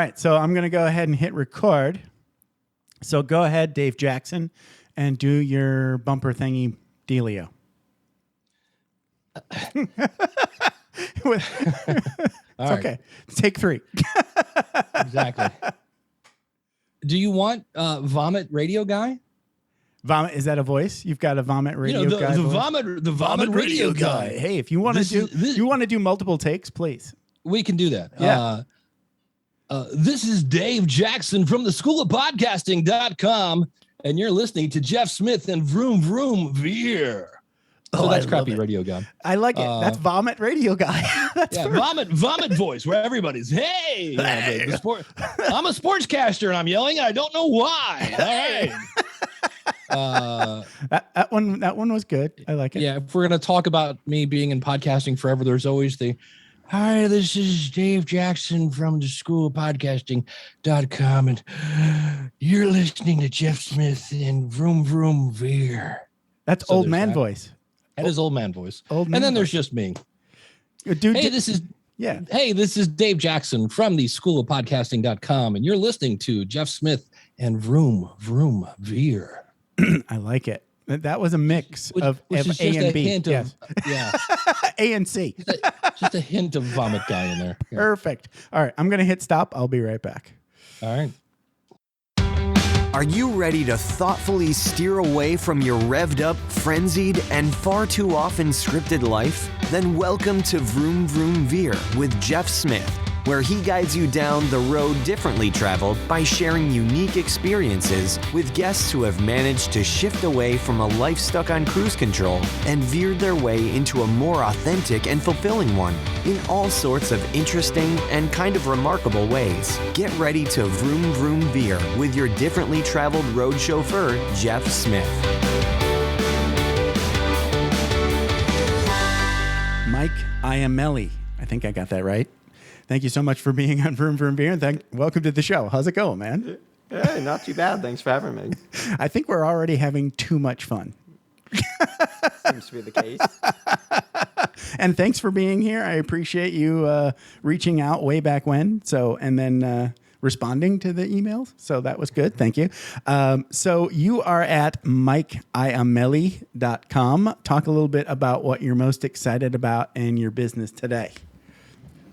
All right, so I'm going to go ahead and hit record. So go ahead, Dave Jackson, and do your bumper thingy dealio. It's okay. Take 3. Exactly. Do you want vomit radio guy? Vomit, is that a voice? You've got a vomit radio guy. The vomit radio guy. Hey, if you want to do multiple takes, please. We can do that. Yeah. This is Dave Jackson from the School of Podcasting.com, and you're listening to Jeff Smith and Vroom Vroom Veer. So that's crappy radio guy. I like it. That's vomit radio guy. Vomit voice where everybody's, hey. I'm a sportscaster and I'm yelling and I don't know why. All right. That one was good. I like it. Yeah, if we're going to talk about me being in podcasting forever, there's always hi, this is Dave Jackson from the School of Podcasting.com, and you're listening to Jeff Smith and Vroom Vroom Veer. That's old man voice. That is old man voice. And then there's just me. Dude, this is Dave Jackson from the School of Podcasting.com, and you're listening to Jeff Smith and Vroom Vroom Veer. I like it. That was a mix of A and B. Yes. Yeah. A and C. Just a hint of vomit guy in there. Yeah. Perfect. All right. I'm going to hit stop. I'll be right back. All right. Are you ready to thoughtfully steer away from your revved up, frenzied, and far too often scripted life? Then welcome to Vroom Vroom Veer with Jeff Smith, where he guides you down the road differently traveled by sharing unique experiences with guests who have managed to shift away from a life stuck on cruise control and veered their way into a more authentic and fulfilling one in all sorts of interesting and kind of remarkable ways. Get ready to Vroom Vroom Veer with your differently traveled road chauffeur, Jeff Smith. Mike Iamele. I think I got that right. Thank you so much for being on Vroom Vroom Veer, and welcome to the show. How's it going, man? Hey, not too bad. Thanks for having me. I think we're already having too much fun. Seems to be the case. And thanks for being here. I appreciate you reaching out way back when. And then responding to the emails. So that was good. Thank you. So you are at MikeIamele.com. Talk a little bit about what you're most excited about in your business today.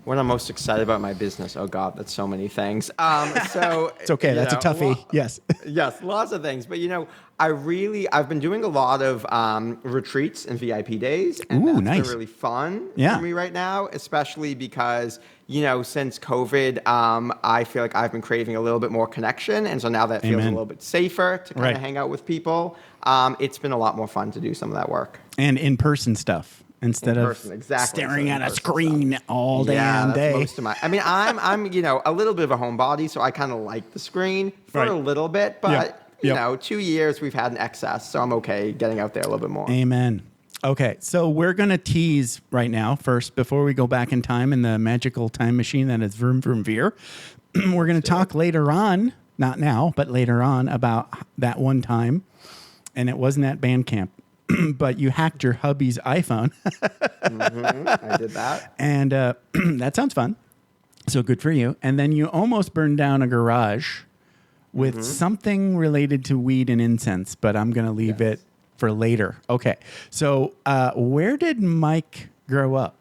What I'm most excited about in my business. Oh God, that's so many things. So it's okay. That's a toughie. Yes. Yes, lots of things. But I've been doing a lot of retreats and VIP days, and that's been really fun for me right now, especially because since COVID, I feel like I've been craving a little bit more connection, and so now that feels a little bit safer to kind of hang out with people. It's been a lot more fun to do some of that work and in-person stuff. Instead of staring at a screen all damn day. Most of I'm a little bit of a homebody, so I kind of like the screen for a little bit, but 2 years we've had an excess, so I'm okay getting out there a little bit more. Amen. Okay, so we're going to tease right now first before we go back in time in the magical time machine that is Vroom Vroom Veer. We're going to talk later on, not now, but later on about that one time, and it wasn't at band camp. But you hacked your hubby's iPhone. I did that. And that sounds fun. So good for you. And then you almost burned down a garage with something related to weed and incense, but I'm going to leave it for later. Okay. So where did Mike grow up?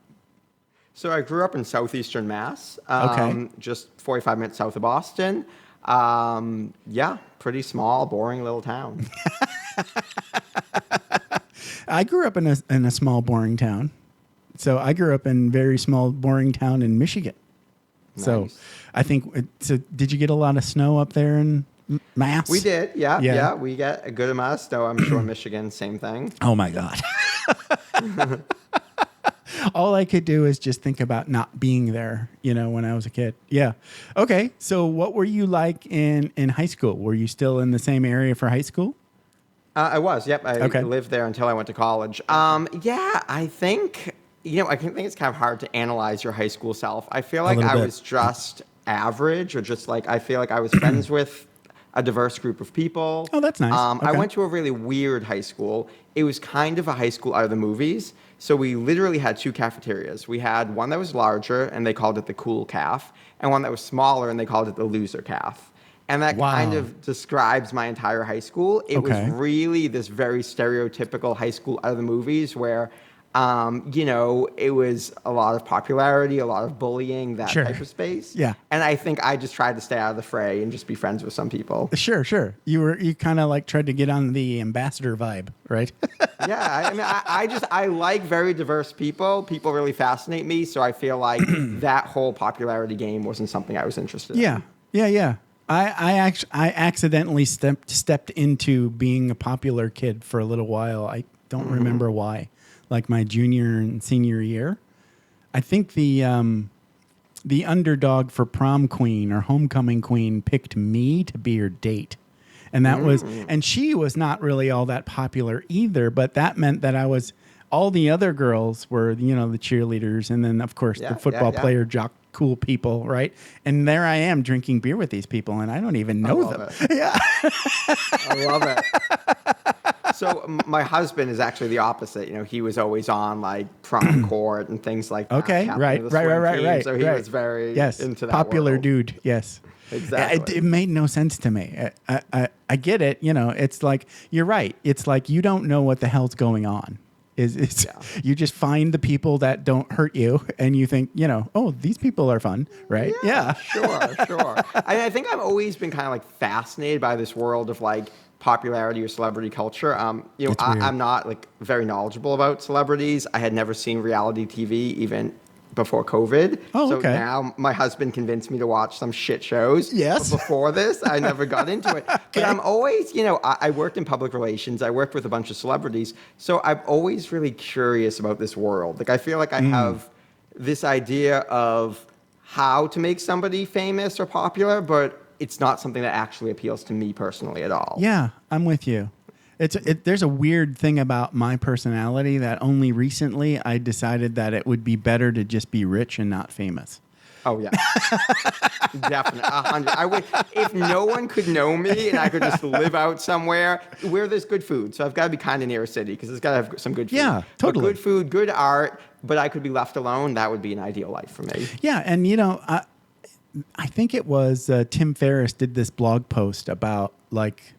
So I grew up in southeastern Mass, just 45 minutes south of Boston. Pretty small, boring little town. I grew up in a small, boring town. So I grew up in a very small, boring town in Michigan. Nice. So I think, did you get a lot of snow up there in Mass? We did, yeah. We get a good amount of snow. I'm sure Michigan, same thing. Oh, my God. All I could do is just think about not being there, when I was a kid. Yeah. Okay. So what were you like in high school? Were you still in the same area for high school? I was, yep. I lived there until I went to college. I think it's kind of hard to analyze your high school self. I feel like I was just average, or just I feel like I was friends with a diverse group of people. Oh, that's nice. I Okay. went to a really weird high school. It was kind of a high school out of the movies. So we literally had 2 cafeterias. We had one that was larger, and they called it the cool calf, and one that was smaller, and they called it the loser calf. And that kind of describes my entire high school. It was really this very stereotypical high school out of the movies where, it was a lot of popularity, a lot of bullying, that type of space. Yeah. And I think I just tried to stay out of the fray and just be friends with some people. Sure. You kind of like tried to get on the ambassador vibe, right? Yeah. I mean, I like very diverse people. People really fascinate me. So I feel like that whole popularity game wasn't something I was interested in. Yeah. I accidentally stepped into being a popular kid for a little while. I don't remember why. Like my junior and senior year, I think the underdog for prom queen or homecoming queen picked me to be her date. And that was, and she was not really all that popular either, but that meant that all the other girls were, the cheerleaders. And then of course the football player, jock, cool people. Right. And there I am drinking beer with these people and I don't even know them. Yeah. I love it. So my husband is actually the opposite. He was always on like prom court and things like that. Okay, right. So he was very into that popular world. Dude. Yes, exactly. It made no sense to me. I get it. It's like you're right. It's like you don't know what the hell's going on. You just find the people that don't hurt you, and you think, oh, these people are fun, right? Yeah. Sure. I think I've always been kind of like fascinated by this world of like popularity or celebrity culture. I'm not like very knowledgeable about celebrities. I had never seen reality TV even before COVID. Oh, so okay. now my husband convinced me to watch some shit shows. Yes. But before this, I never got into it. But I'm always, I worked in public relations. I worked with a bunch of celebrities. So I'm always really curious about this world. Like I feel like I have this idea of how to make somebody famous or popular, but it's not something that actually appeals to me personally at all. Yeah, I'm with you. There's a weird thing about my personality that only recently I decided that it would be better to just be rich and not famous. Oh yeah, definitely. 100. I would, if no one could know me and I could just live out somewhere where there's good food. So I've got to be kind of near a city because it's got to have some good food. Yeah, totally. But good food, good art, but I could be left alone. That would be an ideal life for me. Yeah, and I think it was Tim Ferriss did this blog post about like.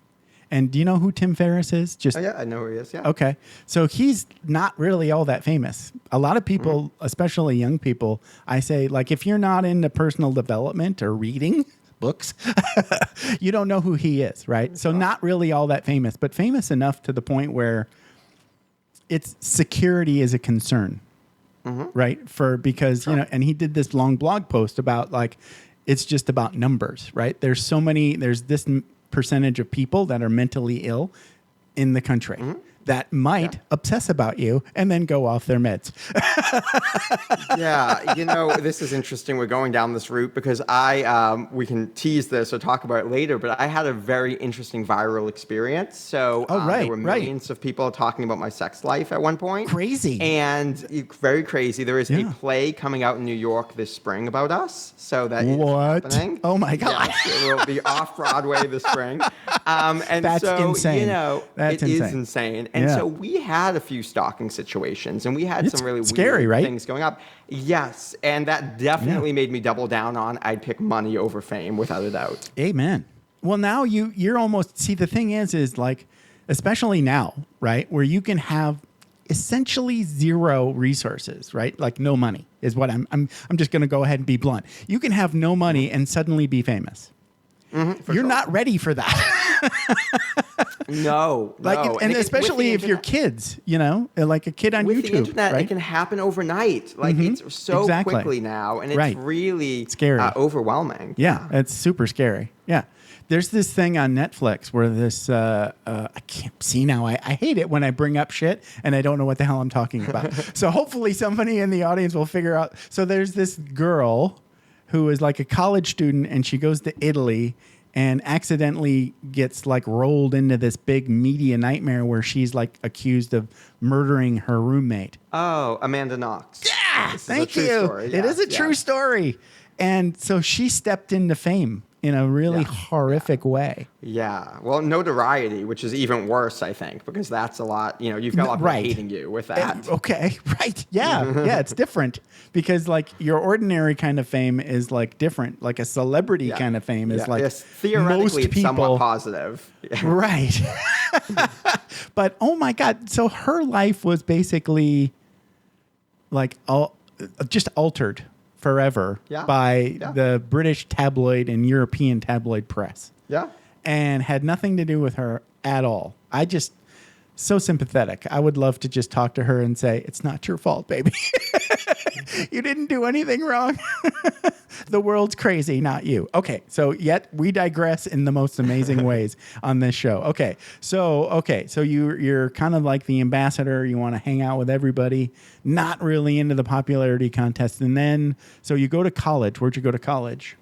And do you know who Tim Ferriss is? Oh, yeah, I know who he is, yeah. Okay. So he's not really all that famous. A lot of people, especially young people, I say, like, if you're not into personal development or reading books, you don't know who he is, right? So not really all that famous, but famous enough to the point where it's security is a concern, right? Because, and he did this long blog post about, like, it's just about numbers, right? There's this percentage of people that are mentally ill in the country that might obsess about you and then go off their meds. Yeah, this is interesting. We're going down this route because we can tease this or talk about it later, but I had a very interesting viral experience. So there were millions of people talking about my sex life at one point. Crazy. And very crazy. There is a play coming out in New York this spring about us. So that is happening. Oh my God. Yes, it will be off Broadway this spring. And that's insane. It is insane. And so we had a few stalking situations and we had some really scary, weird right? things going up. Yes. And that definitely made me double down on I'd pick money over fame without a doubt. Amen. Well, now you're almost, see, the thing is like, especially now, right? Where you can have essentially zero resources, right? Like no money is what I'm just going to go ahead and be blunt. You can have no money and suddenly be famous. You're not ready for that. No. And especially if you're kids, like a kid on with YouTube. The internet, right? it can happen overnight. Like it's so quickly now, and it's really scary, overwhelming. Yeah, it's super scary. Yeah. There's this thing on Netflix where this, I can't see now. I hate it when I bring up shit and I don't know what the hell I'm talking about. So hopefully somebody in the audience will figure out. So there's this girl who is like a college student and she goes to Italy and accidentally gets like rolled into this big media nightmare where she's like accused of murdering her roommate. Oh, Amanda Knox. Yeah, thank you. Story. It is a true story. And so she stepped into fame in a really horrific way. Yeah. Well, notoriety, which is even worse, I think, because that's a lot, you've got a lot of people hating you with that. Okay. Right. Yeah. Yeah. It's different because like your ordinary kind of fame is like different. Like a celebrity kind of fame is like theoretically most people, it's somewhat positive. Right. But oh my God. So her life was basically like just altered forever by the British tabloid and European tabloid press. Yeah. And had nothing to do with her at all. I just, so sympathetic. I would love to just talk to her and say, it's not your fault, baby. You didn't do anything wrong. The world's crazy, not you. Okay, so yet we digress in the most amazing ways on this show. Okay, so you're kind of like the ambassador. You want to hang out with everybody, not really into the popularity contest. And then, so you go to college. Where'd you go to college?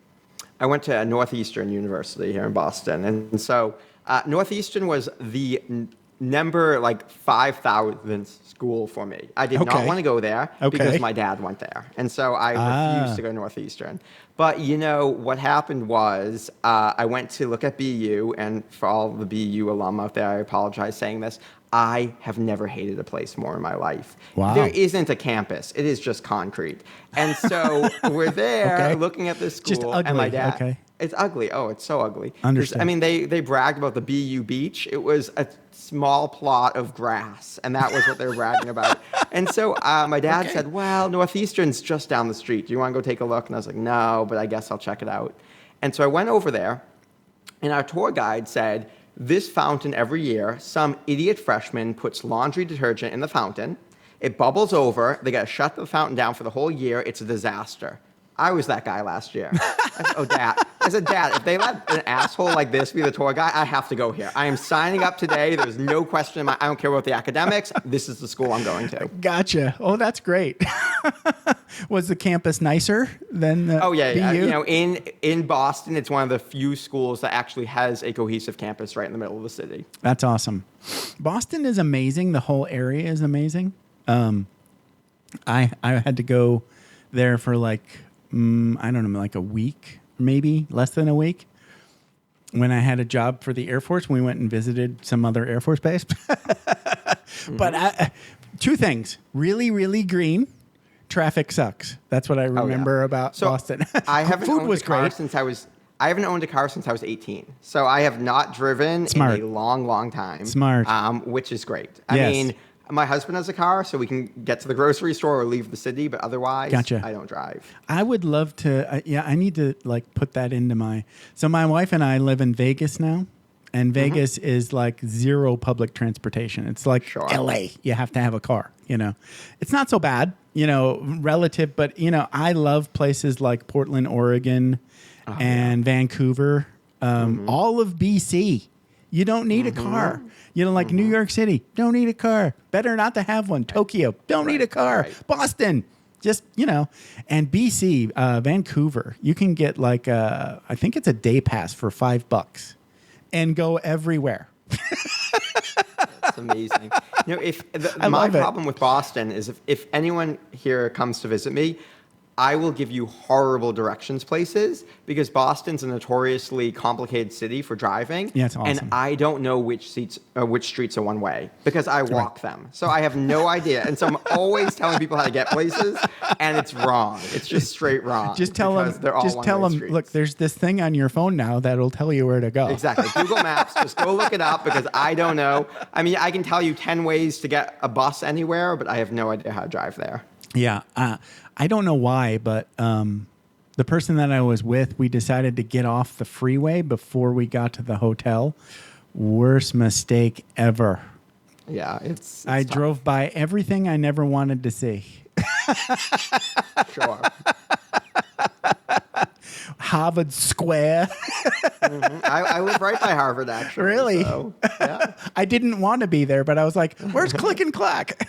I went to Northeastern University here in Boston. And so Northeastern was the number 5,000th school for me. I did not want to go there because my dad went there. And so I refused to go to Northeastern. But what happened was I went to look at BU, and for all the BU alum out there, I apologize saying this, I have never hated a place more in my life. Wow. There isn't a campus. It is just concrete. And so we're there looking at this school. Just ugly. And my dad. It's ugly. Oh, it's so ugly. Understood. I mean, they bragged about the BU beach. It was a small plot of grass, and that was what they were bragging about. And so my dad said, well, Northeastern's just down the street. Do you want to go take a look? And I was like, no, but I guess I'll check it out. And so I went over there, and our tour guide said, this fountain every year, some idiot freshman puts laundry detergent in the fountain. It bubbles over. They got to shut the fountain down for the whole year. It's a disaster. I was that guy last year. I said, Dad, if they let an asshole like this be the tour guide, I have to go here. I am signing up today. There's no question. I don't care about the academics. This is the school I'm going to. Gotcha. Oh, that's great. Was the campus nicer than the BU? In Boston, it's one of the few schools that actually has a cohesive campus right in the middle of the city. That's awesome. Boston is amazing. The whole area is amazing. I had to go there for I don't know, a week, maybe less than a week. When I had a job for the Air Force, we went and visited some other Air Force base. But two things: really, really green. Traffic sucks. That's what I remember about Boston. I haven't owned a car since I was 18. So I have not driven in a long, long time. Smart. Which is great. I mean, my husband has a car, so we can get to the grocery store or leave the city, but otherwise, I don't drive. I would love to. I need to put that into my. So my wife and I live in Vegas now, and Vegas is zero public transportation. It's like LA. You have to have a car. It's not so bad, relative, but I love places like Portland, Oregon, and Vancouver, all of BC. You don't need a car. New York City, don't need a car. Better not to have one. Tokyo, don't need a car. Right. Boston, just, and BC, Vancouver, you can get I think it's a day pass for $5 and go everywhere. That's amazing. My problem with Boston is if anyone here comes to visit me, I will give you horrible directions places because Boston's a notoriously complicated city for driving. Yeah, it's awesome. And I don't know which streets are one way because I walk them. So I have no idea. And so I'm always telling people how to get places, and it's wrong. It's just straight wrong. Just tell them, look, there's this thing on your phone now that'll tell you where to go. Exactly. Google Maps, just go look it up because I don't know. I mean, I can tell you 10 ways to get a bus anywhere, but I have no idea how to drive there. Yeah. I don't know why, but the person that I was with, we decided to get off the freeway before we got to the hotel. Worst mistake ever. Yeah, it's I tough. drove by everything I never wanted to see. Sure. Harvard Square. I live right by Harvard, actually. Really? So, yeah. I didn't want to be there, but I was like, where's Click and Clack?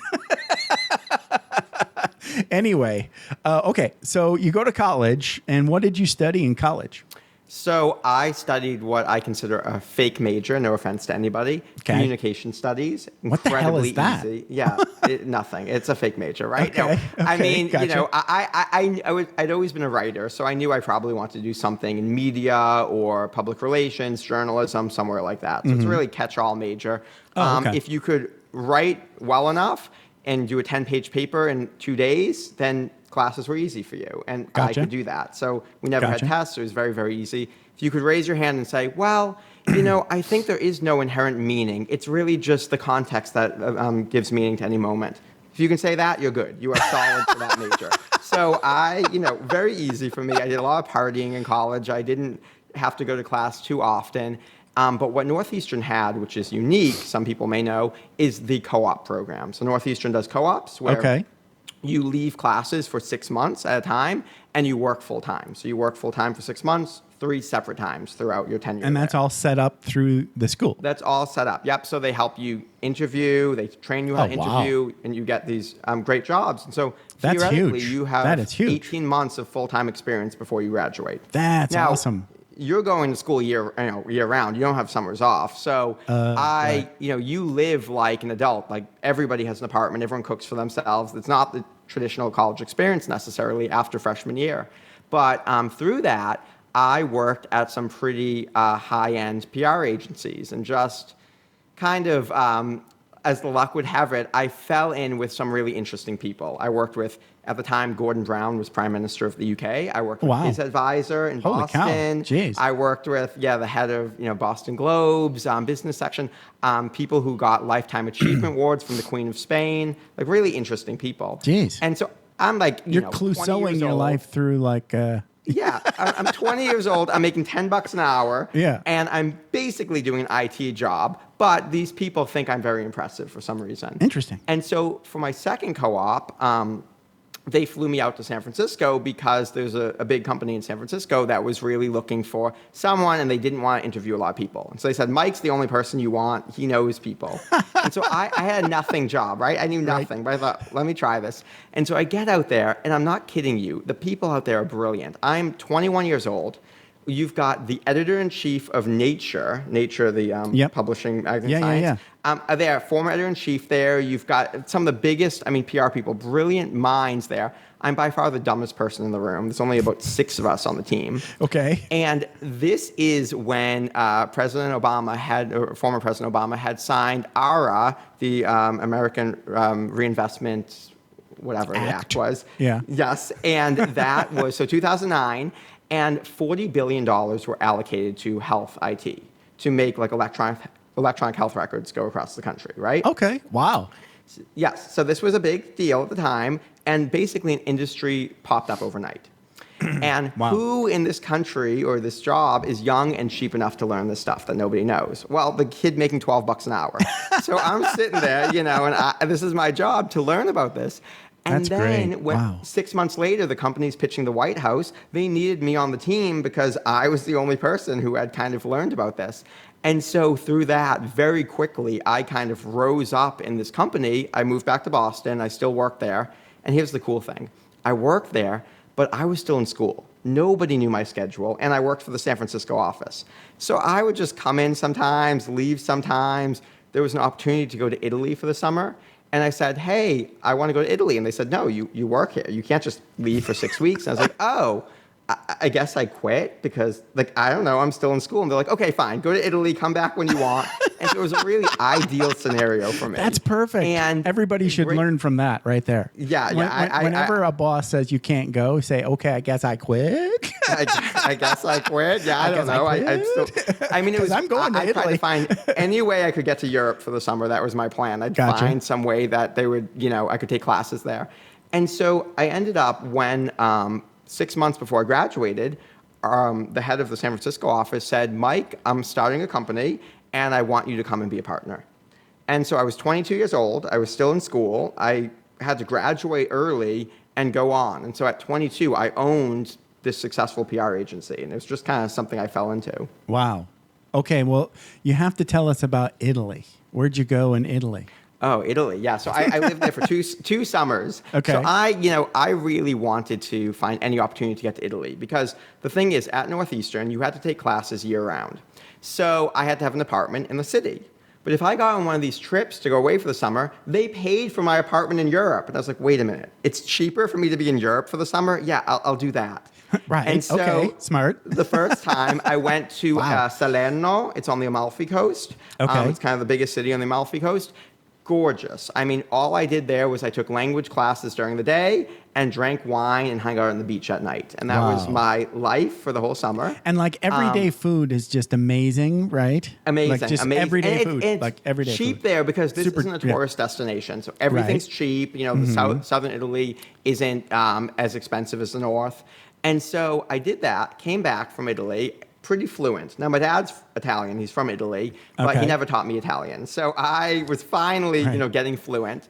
Anyway, okay, so you go to college, and what did you study in college? So I studied what I consider a fake major, no offense to anybody, communication studies. What the hell is that? Easy. Yeah. Nothing. It's a fake major, right? Okay, No, I okay, mean, gotcha. you know, I'd always been a writer, so I knew I probably wanted to do something in media or public relations, journalism, somewhere like that. So it's a really catch-all major. Oh, okay. If you could write well enough and do a 10-page paper in 2 days, then classes were easy for you. And I Gotcha. could do that. So we never Gotcha. had tests. It was very, very easy. If you could raise your hand and say, well, you know, I think there is no inherent meaning. It's really just the context that gives meaning to any moment. If you can say that, you're good. You are solid for that major. So very easy for me. I did a lot of partying in college. I didn't have to go to class too often. But what Northeastern had, which is unique, some people may know, is the co-op program. So Northeastern does co-ops where you leave classes for 6 months at a time and you work full time. So you work full time for 6 months, 3 separate times throughout your tenure. And that's all set up through the school. That's all set up. Yep. So they help you interview, they train you how to interview, and you get these great jobs. And so That's theoretically, huge. you have That is huge. 18 months of full-time experience before you graduate. That's Now, awesome. You're going to school year round. You don't have summers off. So you live like an adult. Like everybody has an apartment. Everyone cooks for themselves. It's not the traditional college experience necessarily after freshman year. But through that, I worked at some pretty high-end PR agencies and just kind of, as the luck would have it, I fell in with some really interesting people. I worked with, at the time, Gordon Brown was Prime Minister of the UK. I worked with his advisor in Holy cow. Boston. Jeez. I worked with, the head of Boston Globe's business section, people who got Lifetime Achievement Awards from the Queen of Spain, like really interesting people. Jeez. And so I'm like, You're 20 Clouseauing years your old. life through like... Yeah, I'm 20 years old. I'm making $10 an hour. Yeah. And I'm basically doing an IT job. But these people think I'm very impressive for some reason. Interesting. And so for my second co-op, they flew me out to San Francisco because there's a big company in San Francisco that was really looking for someone, and they didn't want to interview a lot of people. And so they said, Mike's the only person you want. He knows people. And so I had a nothing job, right? I knew nothing, but I thought, let me try this. And so I get out there, and I'm not kidding you. The people out there are brilliant. I'm 21 years old. You've got the editor-in-chief of Nature, the publishing magazine science. There, former editor-in-chief there. You've got some of the biggest, PR people, brilliant minds there. I'm by far the dumbest person in the room. There's only about 6 of us on the team. Okay. And this is when former President Obama had signed ARA, the American Reinvestment, whatever the act was. Yeah. Yes, and that was, 2009. And $40 billion were allocated to health IT to make like electronic health records go across the country, right? Okay. Wow. Yes. So this was a big deal at the time, and basically an industry popped up overnight. And who in this country or this job is young and cheap enough to learn this stuff that nobody knows? Well, the kid making $12 an hour. So I'm sitting there, and this is my job to learn about this. And That's then great. when Wow. 6 months later, the company's pitching the White House, they needed me on the team because I was the only person who had kind of learned about this. And so through that, very quickly, I kind of rose up in this company. I moved back to Boston. I still work there. And here's the cool thing. I worked there, but I was still in school. Nobody knew my schedule, and I worked for the San Francisco office. So I would just come in sometimes, leave sometimes. There was an opportunity to go to Italy for the summer. And I said, hey, I want to go to Italy. And they said, no, you work here. You can't just leave for 6 weeks. And I was like, oh, I guess I quit because, I don't know, I'm still in school. And they're like, okay, fine, go to Italy, come back when you want. And so it was a really ideal scenario for me. That's perfect. And everybody should learn from that right there. Yeah. Whenever a boss says you can't go, say, okay, I guess I quit. I guess I quit. Yeah, I don't know. It was. I'm going to I tried Italy. to find any way I could get to Europe for the summer. That was my plan. I'd Gotcha. find some way that they would, I could take classes there. And so I ended up when 6 months before I graduated, the head of the San Francisco office said, Mike, I'm starting a company and I want you to come and be a partner. And so I was 22 years old. I was still in school. I had to graduate early and go on. And so at 22, I owned this successful PR agency. And it was just kind of something I fell into. Wow. Okay, well, you have to tell us about Italy. Where'd you go in Italy? Oh, Italy. Yeah. So I lived there for two summers. Okay. So I really wanted to find any opportunity to get to Italy because the thing is at Northeastern, you had to take classes year round. So I had to have an apartment in the city. But if I got on one of these trips to go away for the summer, they paid for my apartment in Europe. And I was like, wait a minute. It's cheaper for me to be in Europe for the summer? Yeah, I'll do that. Right. And so okay. Smart. The first time I went to Salerno. It's on the Amalfi Coast. Okay. It's kind of the biggest city on the Amalfi Coast. Gorgeous. I mean, all I did there was I took language classes during the day and drank wine and hung out on the beach at night. And that was my life for the whole summer. And like everyday food is just amazing, right? Amazing. Like just amazing. everyday food. It's like everyday cheap food. there because this isn't a tourist destination. So everything's cheap. You know, the southern Italy isn't as expensive as the north. And so I did that, came back from Italy, pretty fluent. Now, my dad's Italian. He's from Italy, but he never taught me Italian. So I was finally, getting fluent.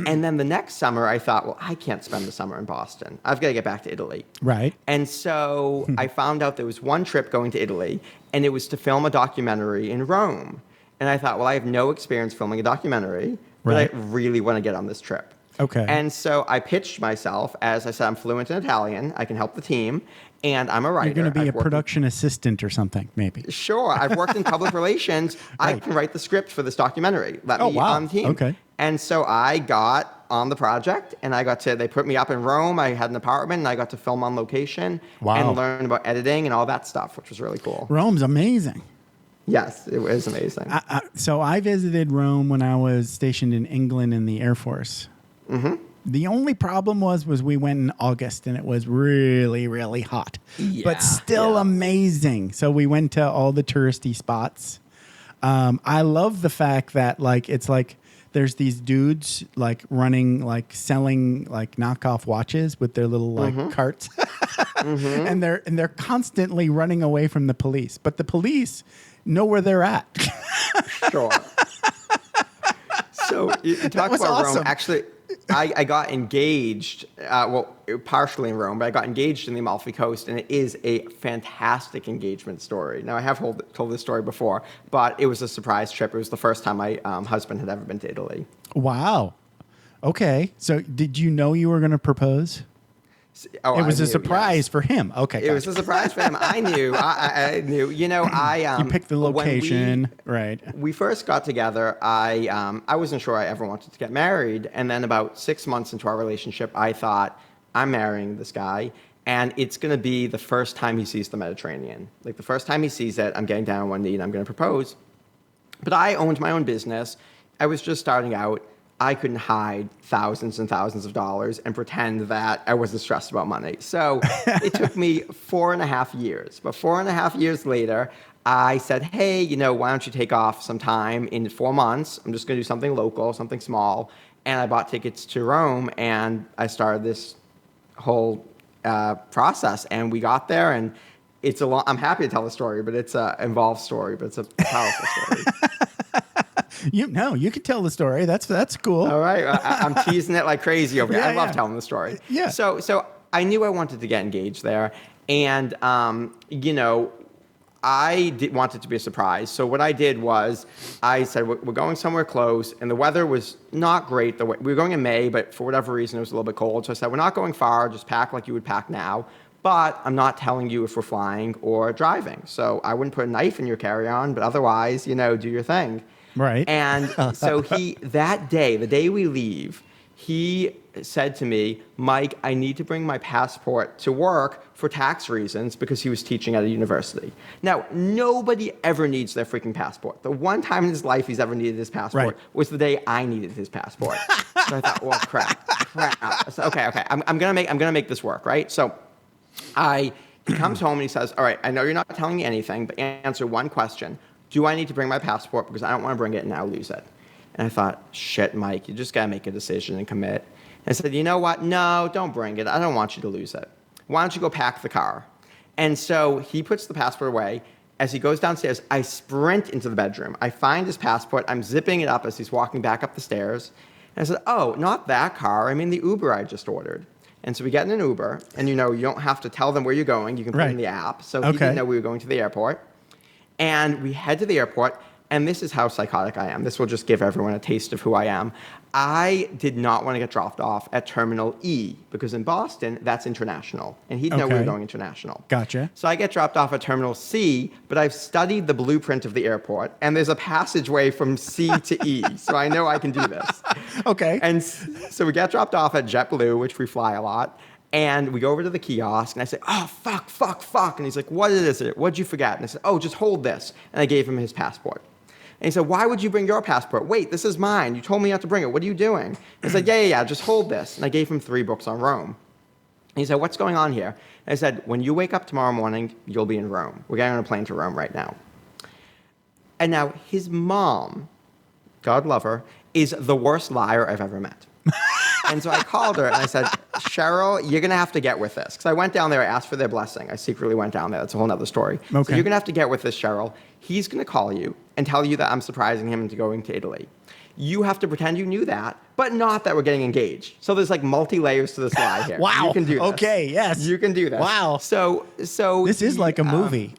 And then the next summer, I thought, well, I can't spend the summer in Boston. I've got to get back to Italy. Right. And so I found out there was one trip going to Italy, and it was to film a documentary in Rome. And I thought, well, I have no experience filming a documentary, but I really want to get on this trip. Okay. And so I pitched myself as I said, I'm fluent in Italian. I can help the team. And I'm a writer. You're going to be a production assistant or something, maybe. Sure. I've worked in public relations. I can write the script for this documentary. Let me on the team. Okay. And so I got on the project, and they put me up in Rome. I had an apartment, and I got to film on location and learn about editing and all that stuff, which was really cool. Rome's amazing. Yes, it was amazing. So I visited Rome when I was stationed in England in the Air Force. Mm-hmm. The only problem was we went in August and it was really, really hot, but still amazing. So we went to all the touristy spots. I love the fact that it's like there's these dudes running, selling knockoff watches with their little carts, and they're constantly running away from the police, but the police know where they're at. Sure. So you talk about awesome. Rome. Actually, I got engaged, partially in Rome, but I got engaged in the Amalfi Coast, and it is a fantastic engagement story. Now, I have told this story before, but it was a surprise trip. It was the first time my husband had ever been to Italy. Wow. Okay. So did you know you were going to propose? Oh, it was a surprise for him. Okay. It was a surprise for him. I knew. I knew. You picked the location, right? We first got together. I wasn't sure I ever wanted to get married, and then about 6 months into our relationship, I thought, I'm marrying this guy, and it's going to be the first time he sees the Mediterranean. Like the first time he sees it, I'm getting down on one knee and I'm going to propose. But I owned my own business. I was just starting out. I couldn't hide thousands and thousands of dollars and pretend that I wasn't stressed about money. So it took me 4.5 years. But 4.5 years later, I said, hey, why don't you take off some time in 4 months? I'm just going to do something local, something small. And I bought tickets to Rome, and I started this whole process. And we got there, and it's I'm happy to tell the story, but it's an involved story, but it's a powerful story. You could tell the story. That's cool. All right. I'm teasing it like crazy over here. I love telling the story. Yeah. So I knew I wanted to get engaged there. And, I wanted to be a surprise. So what I did was I said, we're going somewhere close. And the weather was not great. We were going in May, but for whatever reason, it was a little bit cold. So I said, we're not going far. Just pack like you would pack now. But I'm not telling you if we're flying or driving. So I wouldn't put a knife in your carry-on. But otherwise, do your thing. Right. And so that day, the day we leave, he said to me, Mike, I need to bring my passport to work for tax reasons because he was teaching at a university. Now, nobody ever needs their freaking passport. The one time in his life he's ever needed his passport was the day I needed his passport. So I thought, well, crap. So, okay, I'm gonna make this work, right? So he comes home and he says, all right, I know you're not telling me anything, but answer one question. Do I need to bring my passport because I don't want to bring it and now lose it? And I thought, shit, Mike, you just got to make a decision and commit. And I said, you know what? No, don't bring it. I don't want you to lose it. Why don't you go pack the car? And so he puts the passport away. As he goes downstairs, I sprint into the bedroom. I find his passport. I'm zipping it up as he's walking back up the stairs. And I said, oh, not that car. I mean the Uber I just ordered. And so we get in an Uber. And, you don't have to tell them where you're going. You can put it in the app. So he didn't know we were going to the airport. And we head to the airport, and this is how psychotic I am. This will just give everyone a taste of who I am. I did not want to get dropped off at Terminal E because in Boston, that's international. And he'd know we were going international. Gotcha. So I get dropped off at Terminal C, but I've studied the blueprint of the airport, and there's a passageway from C to E. So I know I can do this. Okay. And so we get dropped off at JetBlue, which we fly a lot. And we go over to the kiosk, and I say, oh, fuck. And he's like, what is it? What'd you forget? And I said, oh, just hold this. And I gave him his passport. And he said, why would you bring your passport? Wait, this is mine. You told me not to bring it. What are you doing? And I said, yeah, just hold this. And I gave him 3 books on Rome. And he said, what's going on here? And I said, when you wake up tomorrow morning, you'll be in Rome. We're getting on a plane to Rome right now. And now his mom, God love her, is the worst liar I've ever met. And so I called her and I said, Cheryl, you're going to have to get with this. Because I went down there, I asked for their blessing. I secretly went down there. That's a whole other story. Okay. So you're going to have to get with this, Cheryl. He's going to call you and tell you that I'm surprising him into going to Italy. You have to pretend you knew that, but not that we're getting engaged. So there's like multi-layers to this lie here. Wow. You can do this. Okay, yes. You can do this. Wow. So this is like a movie.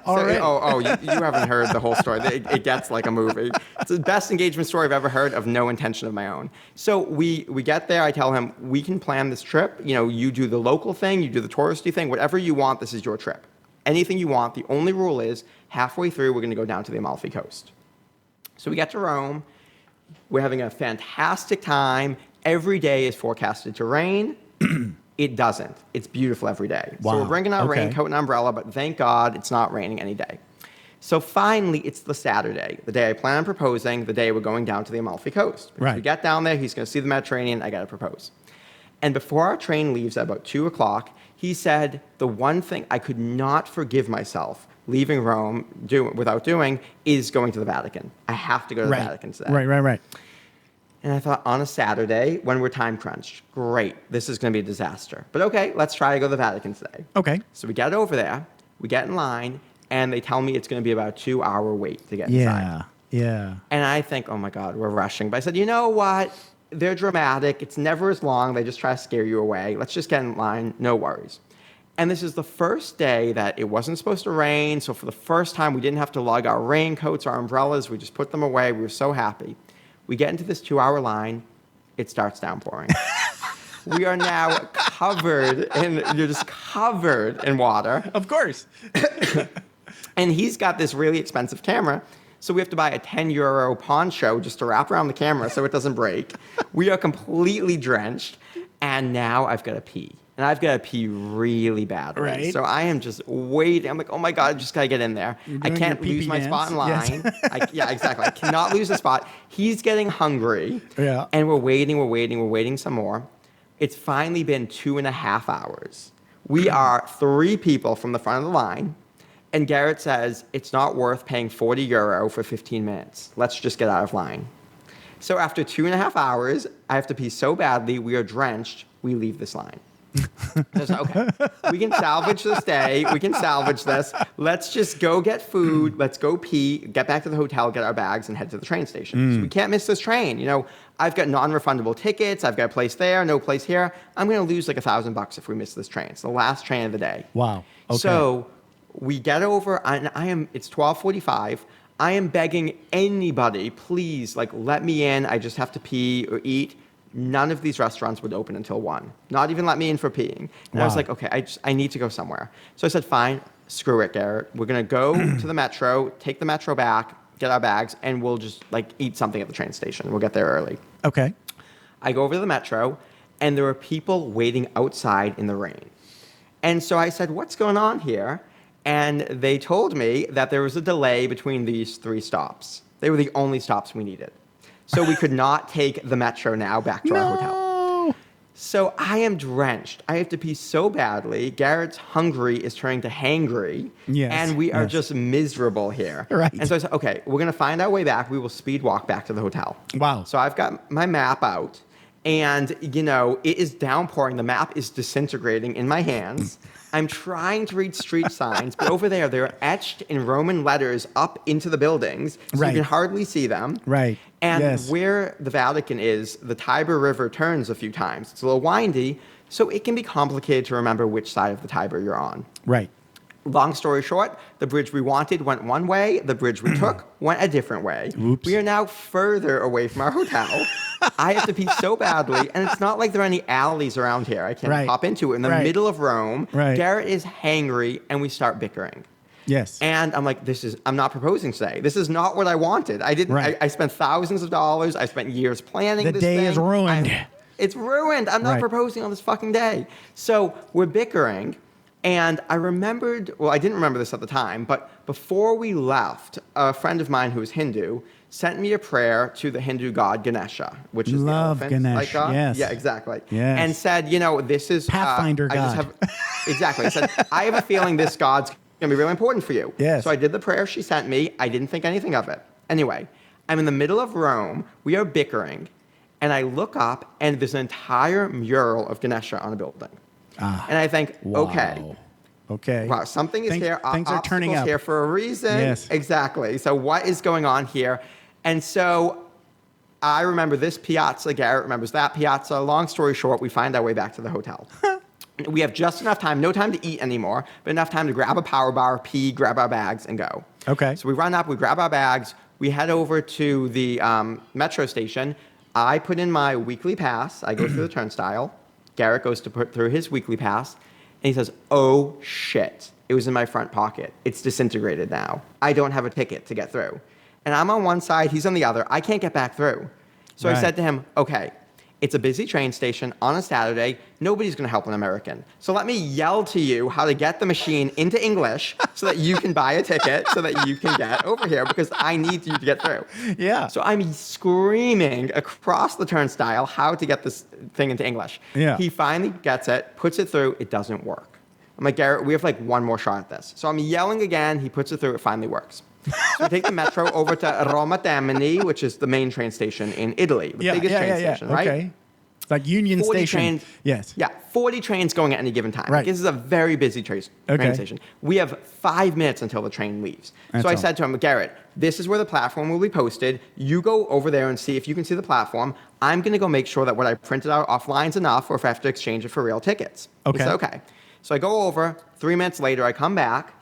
All right. You haven't heard the whole story. It gets like a movie. It's the best engagement story I've ever heard of no intention of my own. So we get there. I tell him, we can plan this trip. You do the local thing. You do the touristy thing. Whatever you want, this is your trip. Anything you want. The only rule is halfway through, we're going to go down to the Amalfi Coast. So we get to Rome. We're having a fantastic time. Every day is forecasted to rain. It doesn't. It's beautiful every day. Wow. So we're bringing our raincoat and umbrella, but thank God it's not raining any day. So finally, it's the Saturday, the day I plan on proposing, the day we're going down to the Amalfi Coast. Right. We get down there, he's going to see the Mediterranean, I got to propose. And before our train leaves at about 2 o'clock, he said the one thing I could not forgive myself leaving Rome without doing is going to the Vatican. I have to go to the Vatican today. Right. And I thought, on a Saturday, when we're time crunched, great, this is going to be a disaster. But okay, let's try to go to the Vatican today. Okay. So we get over there, we get in line, and they tell me it's going to be about a 2-hour wait to get inside. Yeah. And I think, oh my God, we're rushing. But I said, you know what? They're dramatic. It's never as long. They just try to scare you away. Let's just get in line. No worries. And this is the first day that it wasn't supposed to rain. So for the first time, we didn't have to lug our raincoats, our umbrellas. We just put them away. We were so happy. We get into this 2-hour line. It starts downpouring. We are now you're just covered in water. Of course. And he's got this really expensive camera. So we have to buy a 10 euro poncho just to wrap around the camera so it doesn't break. We are completely drenched. And now I've got to pee. And I've got to pee really badly. Right. So I am just waiting. I'm like, oh my God, I just got to get in there. I can't lose my spot in line. Yes. Exactly. I cannot lose the spot. He's getting hungry. Yeah. And we're waiting some more. It's finally been 2.5 hours. We are 3 people from the front of the line. And Garrett says, it's not worth paying 40 euro for 15 minutes. Let's just get out of line. So after 2.5 hours, I have to pee so badly, we are drenched, we leave this line. So, okay, we can salvage this day. We can salvage this. Let's just go get food. Let's go pee, get back to the hotel, get our bags, and head to the train station. So we can't miss this train. I've got non-refundable tickets. I've got a place there, no place here. I'm going to lose like $1,000 if we miss this train. It's the last train of the day. Wow. Okay. So we get over, and it's 12:45. I am begging anybody, please, let me in. I just have to pee or eat. None of these restaurants would open until 1. Not even let me in for peeing. And I was like, okay, I need to go somewhere. So I said, fine, screw it, Garrett. We're going to go to the metro, take the metro back, get our bags, and we'll just eat something at the train station. We'll get there early. Okay. I go over to the metro, and there are people waiting outside in the rain. And so I said, what's going on here? And they told me that there was a delay between these 3 stops. They were the only stops we needed. So we could not take the metro now back to our hotel. So I am drenched. I have to pee so badly. Garrett's hungry is turning to hangry. Yes, and we are just miserable here. Right. And so I said, okay, we're going to find our way back. We will speed walk back to the hotel. Wow. So I've got my map out. And, it is downpouring. The map is disintegrating in my hands. I'm trying to read street signs, but over there, they're etched in Roman letters up into the buildings, so you can hardly see them. Right. And where the Vatican is, the Tiber River turns a few times. It's a little windy, so it can be complicated to remember which side of the Tiber you're on. Right. Long story short, the bridge we wanted went one way. The bridge we took went a different way. Oops. We are now further away from our hotel. I have to pee so badly, and it's not like there are any alleys around here. I can pop into it in the middle of Rome. Garrett is hangry, and we start bickering. Yes. And I'm like, I'm not proposing today. This is not what I wanted. I didn't. I spent thousands of dollars. I spent years planning this thing. The day is ruined. It's ruined. I'm not proposing on this fucking day. So we're bickering. And I remembered, well, I didn't remember this at the time, but before we left, a friend of mine who was Hindu sent me a prayer to the Hindu god Ganesha, which is the elephant Ganesh, god. yes. Yeah, exactly. Yes. And said, this is Pathfinder god. Exactly. I said, I have a feeling this god's going to be really important for you. Yes. So I did the prayer she sent me. I didn't think anything of it. Anyway, I'm in the middle of Rome. We are bickering. And I look up, and there's an entire mural of Ganesha on a building. And I think, okay. Wow, something is here. Things are turning up here for a reason. Yes. Exactly. So what is going on here? And so I remember this piazza. Garrett remembers that piazza. Long story short, we find our way back to the hotel. We have just enough time, no time to eat anymore, but enough time to grab a power bar, pee, grab our bags, and go. Okay. So we run up, we grab our bags, we head over to the metro station. I put in my weekly pass. I go through the turnstile. Garrett goes to put through his weekly pass, and he says, oh, shit. It was in my front pocket. It's disintegrated now. I don't have a ticket to get through. And I'm on one side, he's on the other. I can't get back through. So I said to him, okay, it's a busy train station on a Saturday. Nobody's going to help an American. So let me yell to you how to get the machine into English so that you can buy a ticket so that you can get over here because I need you to get through. Yeah. So I'm screaming across the turnstile how to get this thing into English. Yeah. He finally gets it, puts it through. It doesn't work. I'm like, Garrett, we have like one more shot at this. So I'm yelling again. He puts it through. It finally works. So we take the metro over to Roma Termini, which is the main train station in Italy, the biggest train station, right? Okay. It's like Union 40 Station. Trains, yes. Yeah, 40 trains going at any given time. Right. This is a very busy train station. We have 5 minutes until the train leaves. So I said to him, Garrett, this is where the platform will be posted. You go over there and see if you can see the platform. I'm going to go make sure that what I printed out offline is enough or if I have to exchange it for real tickets. Okay. He said, okay. So I go over. 3 minutes later, I come back.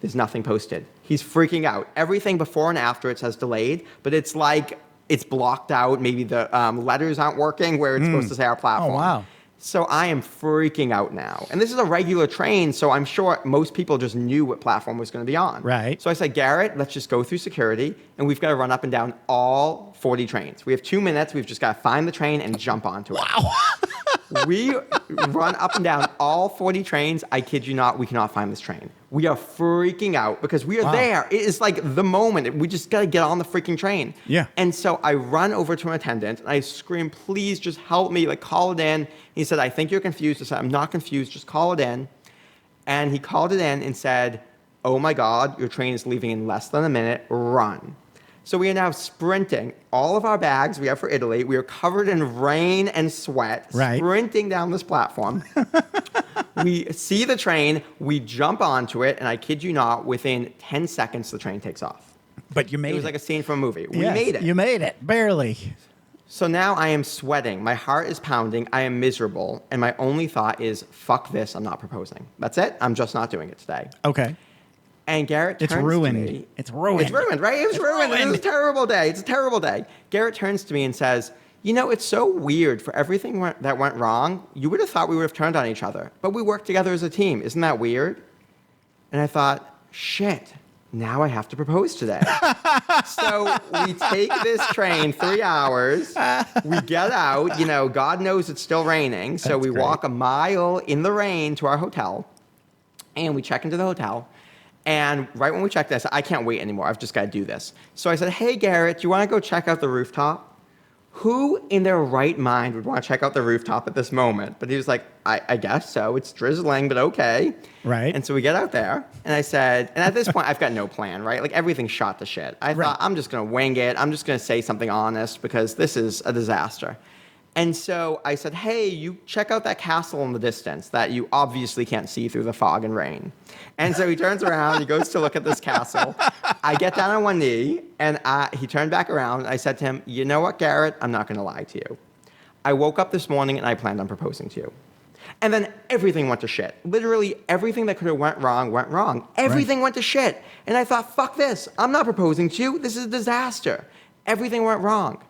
There's nothing posted. He's freaking out. Everything before and after it says delayed, but it's like it's blocked out. Maybe the letters aren't working where it's supposed to say our platform. Oh, wow. So I am freaking out now. And this is a regular train, so I'm sure most people just knew what platform was going to be on. Right. So I said, Garrett, let's just go through security, and we've got to run up and down all 40 trains. We have 2 minutes. We've just got to find the train and jump onto it. Wow. We run up and down all 40 trains. I kid you not, we cannot find this train. We are freaking out because we are there. It is like the moment. We just got to get on the freaking train. Yeah. And so I run over to an attendant and I scream, please just help me, like call it in. He said, I think you're confused. I said, I'm not confused, just call it in. And he called it in and said, oh my God, your train is leaving in less than a minute, run. So we are now sprinting. All of our bags we have for Italy, we are covered in rain and sweat, sprinting down this platform. We see the train, we jump onto it, and I kid you not, within 10 seconds, the train takes off. But you made it. It was like a scene from a movie. We Yes, made it. You made it, barely. So now I am sweating. My heart is pounding. I am miserable. And my only thought is, fuck this, I'm not proposing. That's it. I'm just not doing it today. Okay. And Garrett turns It's ruined. to me. It's ruined. It's ruined, right? It was ruined. It was a terrible day. It's a terrible day. Garrett turns to me and says, you know, it's so weird. For everything that went wrong, you would have thought we would have turned on each other. But we worked together as a team. Isn't that weird? And I thought, shit, now I have to propose today. So we take this train 3 hours. We get out. You know, God knows it's still raining. So we walk a mile in the rain to our hotel. And we check into the hotel. And right when we checked this, I can't wait anymore. I've just got to do this. So I said, hey, Garrett, do you want to go check out the rooftop? Who in their right mind would want to check out the rooftop at this moment? But he was like, I guess so. It's drizzling, but okay. Right. And so we get out there, and I said, and at this point, I've got no plan, right? Like everything's shot to shit. I thought, I'm just going to wing it. I'm just going to say something honest because this is a disaster. And so I said, hey, you check out that castle in the distance that you obviously can't see through the fog and rain. And so he turns around, he goes to look at this castle. I get down on one knee, and he turned back around. And I said to him, you know what, Garrett? I'm not going to lie to you. I woke up this morning, and I planned on proposing to you. And then everything went to shit. Literally everything that could have went wrong. Everything went to shit. And I thought, fuck this. I'm not proposing to you. This is a disaster. Everything went wrong.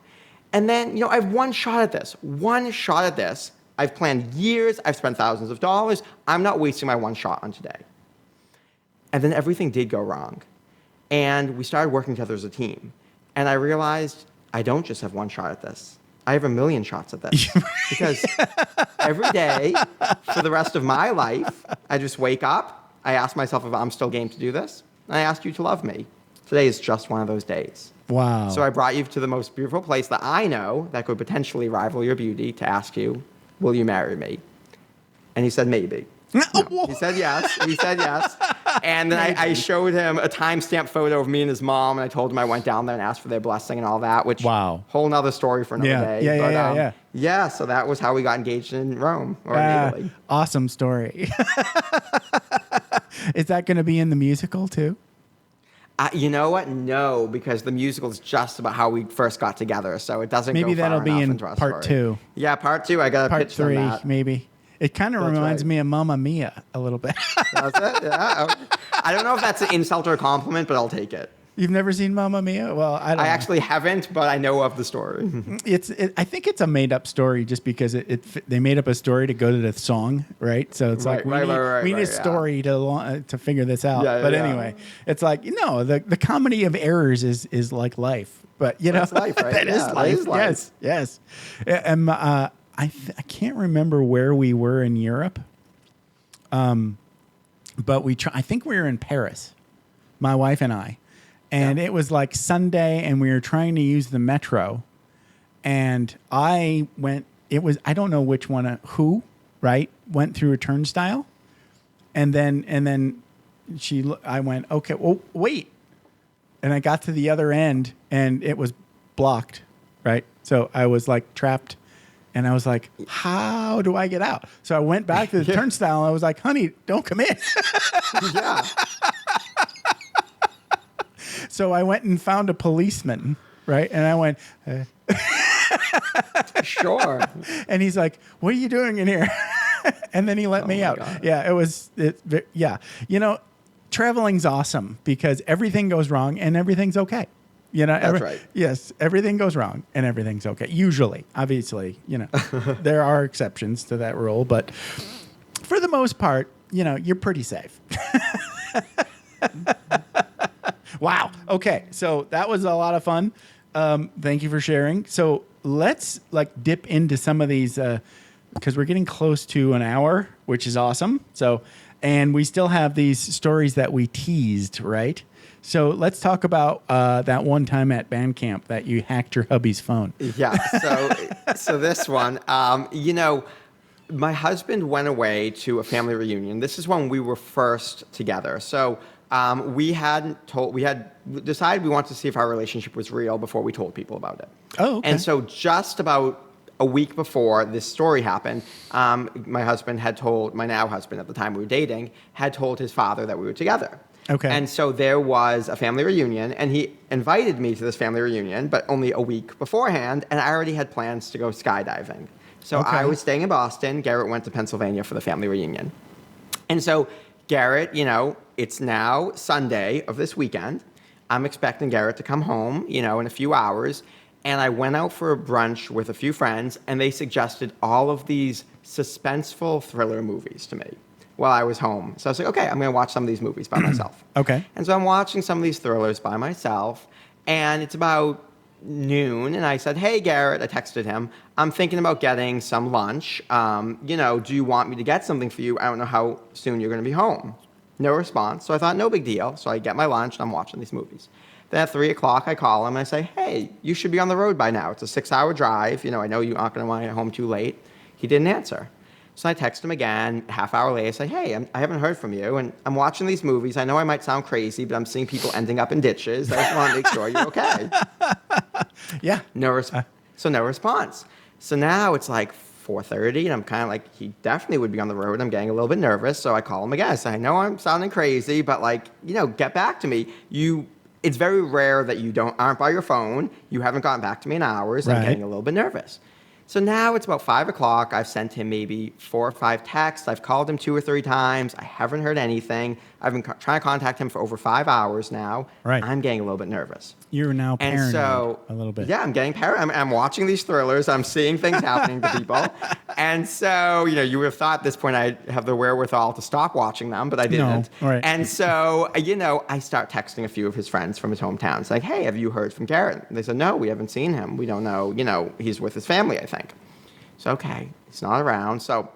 And then, I have one shot at this. I've planned years. I've spent thousands of dollars. I'm not wasting my one shot on today. And then everything did go wrong. And we started working together as a team. And I realized I don't just have one shot at this. I have a million shots at this. Because every day for the rest of my life, I just wake up, I ask myself if I'm still game to do this, and I ask you to love me. Today is just one of those days. Wow. So I brought you to the most beautiful place that I know that could potentially rival your beauty to ask you, will you marry me? And he said, maybe. No, he said yes. And then I showed him a timestamp photo of me and his mom, and I told him I went down there and asked for their blessing and all that, which whole nother story for another day. Yeah, so that was how we got engaged in Rome, or in Italy. Awesome story. Is that going to be in the musical too? You know what? No, because the musical is just about how we first got together, so it doesn't maybe go far that'll be in into our part story. 2. Yeah, part 2. I got to pitch three, them that. maybe. It kind of reminds me of Mamma Mia a little bit. That's it? Yeah. I don't know if that's an insult or a compliment, but I'll take it. You've never seen Mamma Mia? Well, I actually haven't, but I know of the story. I think it's a made-up story just because they made up a story to go to the song, right? So it's like we need a story to figure this out. But anyway, it's like the comedy of errors is like life, but that's life, right? That is life. Yes. And I can't remember where we were in Europe, but I think we were in Paris, my wife and I. And it was like Sunday, and we were trying to use the metro. And I don't know which one, right? Went through a turnstile. And then I went, okay, well, wait. And I got to the other end, and it was blocked, right? So I was like trapped. And I was like, how do I get out? So I went back to the turnstile, and I was like, honey, don't come in. Yeah. So I went and found a policeman, right? And I went, sure. And he's like, what are you doing in here? And then he let me out. God. Yeah, traveling's awesome because everything goes wrong and everything's okay. That's right. Yes, everything goes wrong and everything's okay. Usually, obviously, there are exceptions to that rule, but for the most part, you're pretty safe. Wow. Okay. So that was a lot of fun. Thank you for sharing. So let's dip into some of these because we're getting close to an hour, which is awesome. So, and we still have these stories that we teased, right? So let's talk about that one time at band camp that you hacked your hubby's phone. Yeah. So this one, my husband went away to a family reunion. This is when we were first together. So we had decided we wanted to see if our relationship was real before we told people about it. Oh, okay. And so just about a week before this story happened, my now husband at the time we were dating, had told his father that we were together. Okay. And so there was a family reunion, and he invited me to this family reunion, but only a week beforehand, and I already had plans to go skydiving. So I was staying in Boston. Garrett went to Pennsylvania for the family reunion. And so Garrett, it's now Sunday of this weekend. I'm expecting Garrett to come home, in a few hours. And I went out for a brunch with a few friends, and they suggested all of these suspenseful thriller movies to me while I was home. So I was like, okay, I'm going to watch some of these movies by myself. Okay. And so I'm watching some of these thrillers by myself, and it's about noon, and I said, hey, Garrett, I texted him, I'm thinking about getting some lunch. Do you want me to get something for you? I don't know how soon you're going to be home. No response. So I thought, no big deal. So I get my lunch, and I'm watching these movies. Then at 3 o'clock, I call him, and I say, hey, you should be on the road by now. It's a 6-hour drive. I know you're not going to want to get home too late. He didn't answer. So I text him again, half hour later, say, hey, I haven't heard from you, and I'm watching these movies. I know I might sound crazy, but I'm seeing people ending up in ditches. I just want to make sure you're okay. Yeah. So no response. So now it's like 4:30, and I'm kind of like, he definitely would be on the road. I'm getting a little bit nervous, so I call him again. I say, I know I'm sounding crazy, but get back to me. It's very rare that you aren't by your phone. You haven't gotten back to me in hours. Right. I'm getting a little bit nervous. So now it's about 5 o'clock. I've sent him maybe 4 or 5 texts. I've called him 2 or 3 times. I haven't heard anything. I've been trying to contact him for over 5 hours now. Right. I'm getting a little bit nervous. You're now paranoid a little bit. Yeah, I'm getting paranoid. I'm watching these thrillers. I'm seeing things happening to people. And so, you would have thought at this point I'd have the wherewithal to stop watching them, but I didn't. No. Right. And so, I start texting a few of his friends from his hometown. It's like, hey, have you heard from Garrett? And they said, no, we haven't seen him. We don't know. He's with his family, I think. So, okay, he's not around. So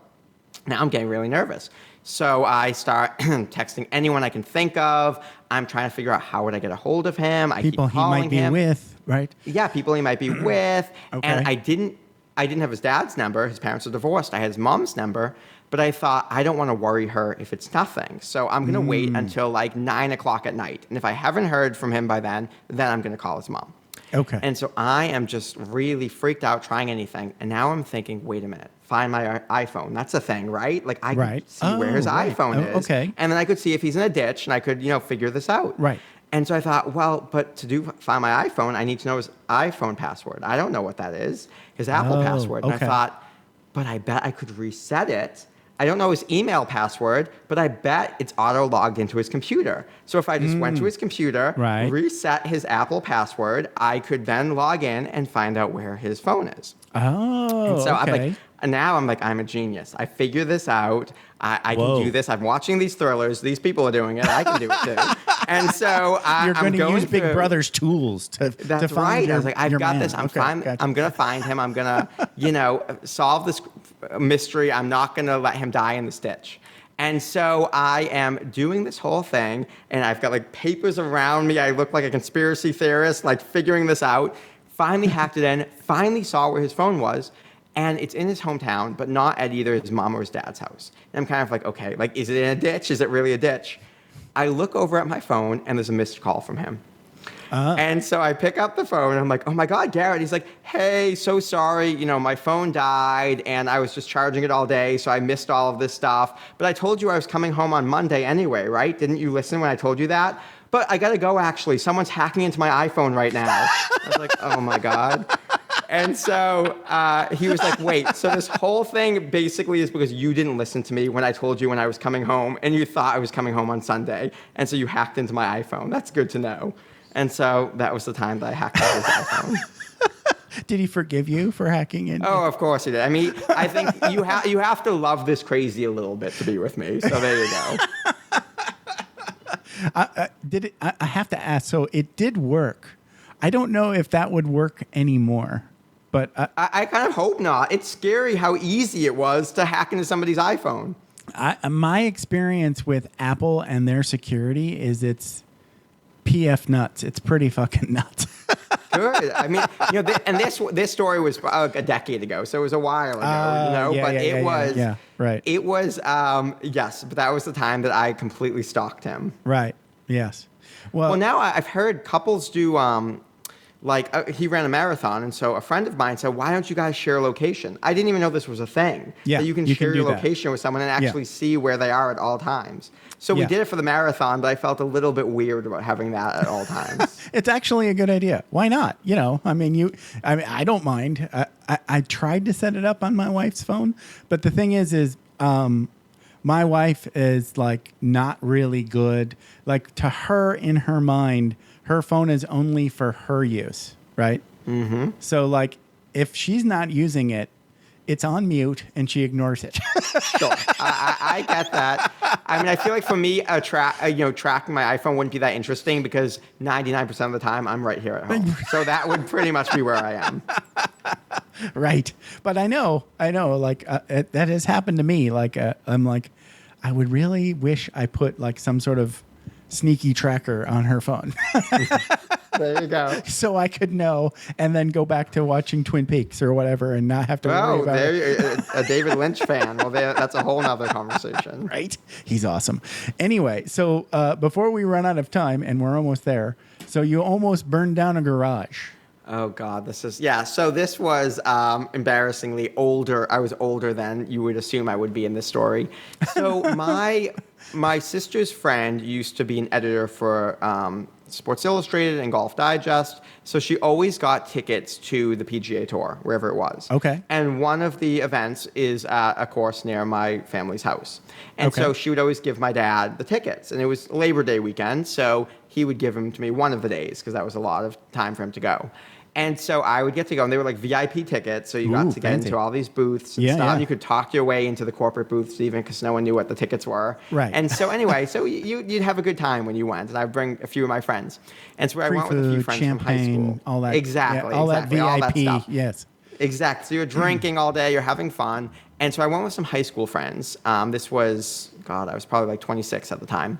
now I'm getting really nervous. So I start texting anyone I can think of. I'm trying to figure out how would I get a hold of him. I people keep calling he might him. be with, right? Yeah, people he might be with. Okay. And I didn't have his dad's number. His parents are divorced. I had his mom's number. But I thought, I don't want to worry her if it's nothing. So I'm going to wait until like 9 o'clock at night. And if I haven't heard from him by then I'm going to call his mom. Okay. And so I am just really freaked out trying anything. And now I'm thinking, wait a minute, find my iPhone. That's a thing, right? Like I could see where his iPhone is. Okay. And then I could see if he's in a ditch and I could, figure this out. Right. And so I thought, well, but to find my iPhone, I need to know his iPhone password. I don't know what that is, his Apple password. And I thought, but I bet I could reset it. I don't know his email password, but I bet it's auto-logged into his computer. So if I just went to his computer, reset his Apple password, I could then log in and find out where his phone is. Oh, and so okay. I'm a genius. I figure this out. I can do this. I'm watching these thrillers. These people are doing it. I can do it too. And so I'm going to use Big Brother's tools to That's find right. I was like, I've got man. this. I'm Gotcha. I'm going to find him. I'm going to, solve this mystery. I'm not going to let him die in this ditch. And so I am doing this whole thing, and I've got like papers around me. I look like a conspiracy theorist, like figuring this out. Finally hacked it in. Finally saw where his phone was. And it's in his hometown, but not at either his mom or his dad's house. And I'm kind of like, okay, like, is it in a ditch? Is it really a ditch? I look over at my phone, and there's a missed call from him. And so I pick up the phone, and I'm like, oh, my God, Garrett. He's like, hey, so sorry. My phone died, and I was just charging it all day, so I missed all of this stuff. But I told you I was coming home on Monday anyway, right? Didn't you listen when I told you that? But I got to go, actually. Someone's hacking into my iPhone right now. I was like, oh, my God. And so he was like, wait, so this whole thing basically is because you didn't listen to me when I told you when I was coming home, and you thought I was coming home on Sunday, and so you hacked into my iPhone. That's good to know. And so that was the time that I hacked into his iPhone. Did he forgive you for hacking in? Oh, of course he did. I mean, I think you have to love this crazy a little bit to be with me. So there you go. I have to ask, so it did work. I don't know if that would work anymore. But I kind of hope not. It's scary how easy it was to hack into somebody's iPhone. My experience with Apple and their security is it's PF nuts. It's pretty fucking nuts. Good. I mean, and this story was a decade ago, so it was a while ago, Yeah, but it was, yeah, right. It was, yes, but that was the time that I completely stalked him. Right. Yes. Well, now I've heard couples do, he ran a marathon, and so a friend of mine said, why don't you guys share location? I didn't even know this was a thing. Yeah, that you can share your location with someone and actually see where they are at all times. So we did it for the marathon, but I felt a little bit weird about having that at all times. It's actually a good idea. Why not? I don't mind. I tried to set it up on my wife's phone, but the thing is my wife is like not really good. Like to her, in her mind, her phone is only for her use, right? Mm-hmm. So like if she's not using it, it's on mute and she ignores it. Sure. I get that. I mean, I feel like for me, tracking my iPhone wouldn't be that interesting because 99% of the time I'm right here at home. So that would pretty much be where I am. Right. But I know, like that has happened to me. Like, I'm like, I would really wish I put like some sort of sneaky tracker on her phone. There you go. So I could know and then go back to watching Twin Peaks or whatever and not have to worry about it. A David Lynch fan. Well, that's a whole nother conversation. Right? He's awesome. Anyway, so before we run out of time, and we're almost there, so you almost burned down a garage. Oh, God. So this was embarrassingly older. I was older than you would assume I would be in this story. So my sister's friend used to be an editor for Sports Illustrated and Golf Digest. So she always got tickets to the PGA Tour, wherever it was. Okay. And one of the events is at a course near my family's house. And so she would always give my dad the tickets. And it was Labor Day weekend, so he would give them to me one of the days because that was a lot of time for him to go. And so I would get to go, and they were like VIP tickets, so you got to get into all these booths and stuff. Yeah. You could talk your way into the corporate booths even because no one knew what the tickets were. Right. And so anyway, so you'd have a good time when you went, and I'd bring a few of my friends. And so I went with a few friends from high school. All that. Exactly. Yeah, all that VIP, all that stuff. Yes. Exactly. So you're drinking all day, you're having fun. And so I went with some high school friends. This was, I was probably like 26 at the time.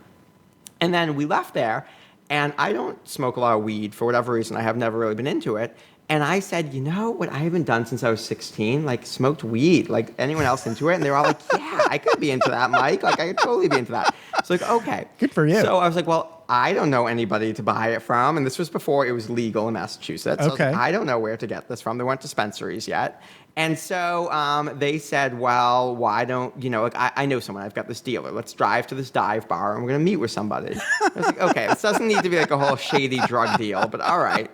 And then we left there, and I don't smoke a lot of weed for whatever reason. I have never really been into it. And I said, you know what I haven't done since I was 16? Like, smoked weed. Like, anyone else into it? And they were all like, yeah, I could be into that, Mike. Like, I could totally be into that. So, like, okay. Good for you. So I was like, well, I don't know anybody to buy it from. And this was before it was legal in Massachusetts. So I was like, I don't know where to get this from. There weren't dispensaries yet. And so they said, well, why don't, like, I know someone. I've got this dealer. Let's drive to this dive bar, and we're going to meet with somebody. I was like, okay, this doesn't need to be like a whole shady drug deal, but all right.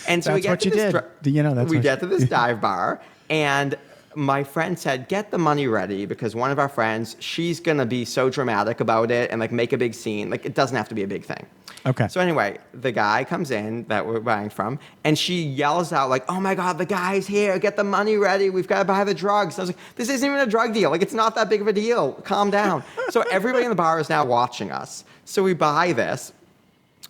And so we get to this dive bar, and my friend said, get the money ready because one of our friends, she's going to be so dramatic about it and like make a big scene. Like, it doesn't have to be a big thing. Okay. So anyway, the guy comes in that we're buying from, and she yells out like, oh my God, the guy's here. Get the money ready. We've got to buy the drugs. I was like, this isn't even a drug deal. Like, it's not that big of a deal. Calm down. So everybody in the bar is now watching us. So we buy this.